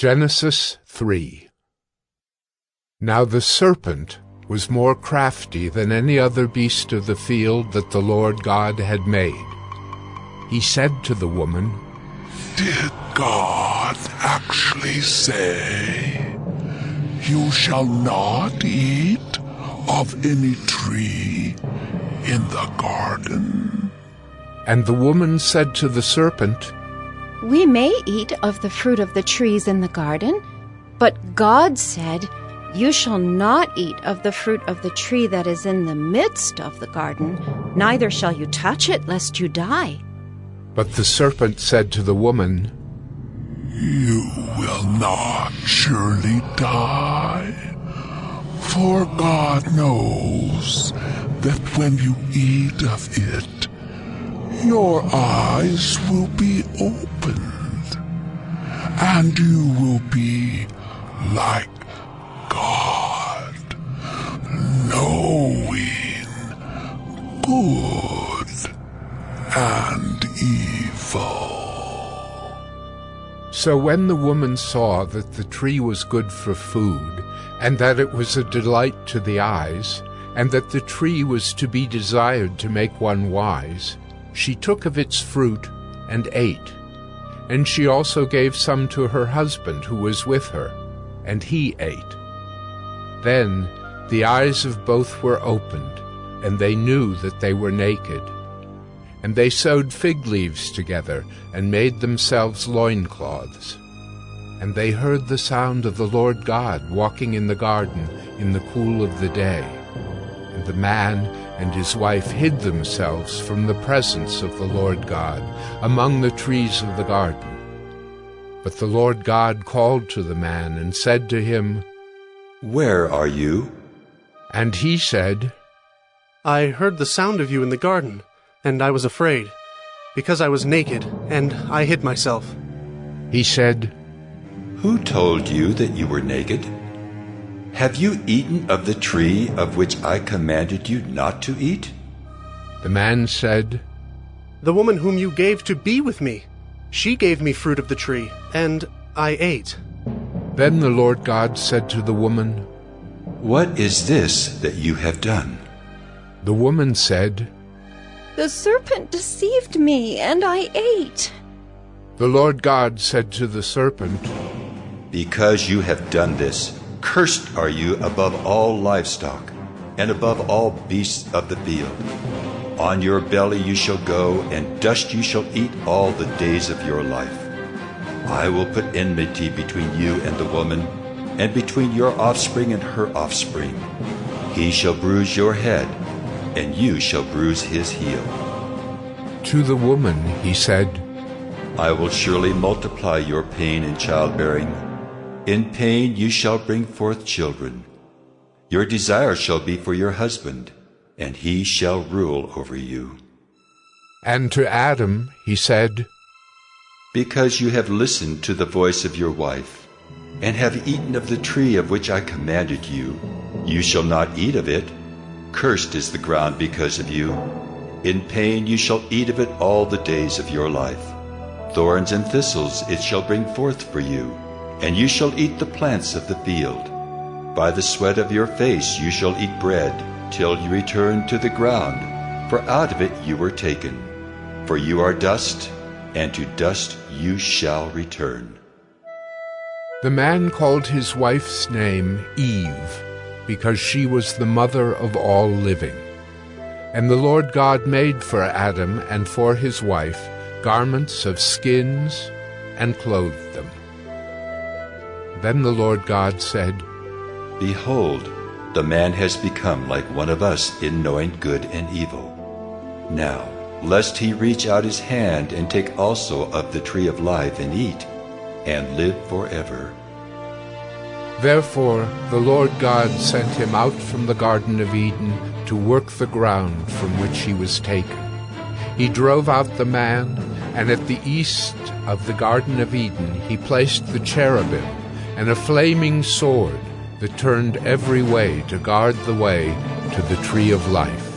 Genesis 3. Now the serpent was more crafty than any other beast of the field that the Lord God had made. He said to the woman, "Did God actually say, 'You shall not eat of any tree in the garden'?" And the woman said to the serpent, "We may eat of the fruit of the trees in the garden, but God said, 'You shall not eat of the fruit of the tree that is in the midst of the garden, neither shall you touch it, lest you die.'" But the serpent said to the woman, "You will not surely die, for God knows that when you eat of it, your eyes will be opened, and you will be like God, knowing good and evil." So when the woman saw that the tree was good for food, and that it was a delight to the eyes, and that the tree was to be desired to make one wise, she took of its fruit and ate. And she also gave some to her husband who was with her, and he ate. Then the eyes of both were opened, and they knew that they were naked. And they sewed fig leaves together, and made themselves loincloths. And they heard the sound of the Lord God walking in the garden in the cool of the day. And the man and his wife hid themselves from the presence of the Lord God among the trees of the garden. But the Lord God called to the man and said to him, "Where are you?" And he said, "I heard the sound of you in the garden, and I was afraid, because I was naked, and I hid myself." He said, "Who told you that you were naked? Have you eaten of the tree of which I commanded you not to eat?" The man said, "The woman whom you gave to be with me, she gave me fruit of the tree, and I ate." Then the Lord God said to the woman, "What is this that you have done?" The woman said, "The serpent deceived me, and I ate." The Lord God said to the serpent, "Because you have done this, cursed are you above all livestock, and above all beasts of the field. On your belly you shall go, and dust you shall eat all the days of your life. I will put enmity between you and the woman, and between your offspring and her offspring. He shall bruise your head, and you shall bruise his heel." To the woman he said, "I will surely multiply your pain in childbearing. In pain you shall bring forth children. Your desire shall be for your husband, and he shall rule over you." And to Adam he said, "Because you have listened to the voice of your wife, and have eaten of the tree of which I commanded you, you shall not eat of it. Cursed is the ground because of you. In pain you shall eat of it all the days of your life. Thorns and thistles it shall bring forth for you, and you shall eat the plants of the field. By the sweat of your face you shall eat bread, till you return to the ground, for out of it you were taken. For you are dust, and to dust you shall return." The man called his wife's name Eve, because she was the mother of all living. And the Lord God made for Adam and for his wife garments of skins and clothed them. Then the Lord God said, "Behold, the man has become like one of us in knowing good and evil. Now, lest he reach out his hand and take also of the tree of life and eat, and live forever." Therefore the Lord God sent him out from the Garden of Eden to work the ground from which he was taken. He drove out the man, and at the east of the Garden of Eden he placed the cherubim and a flaming sword that turned every way to guard the way to the tree of life.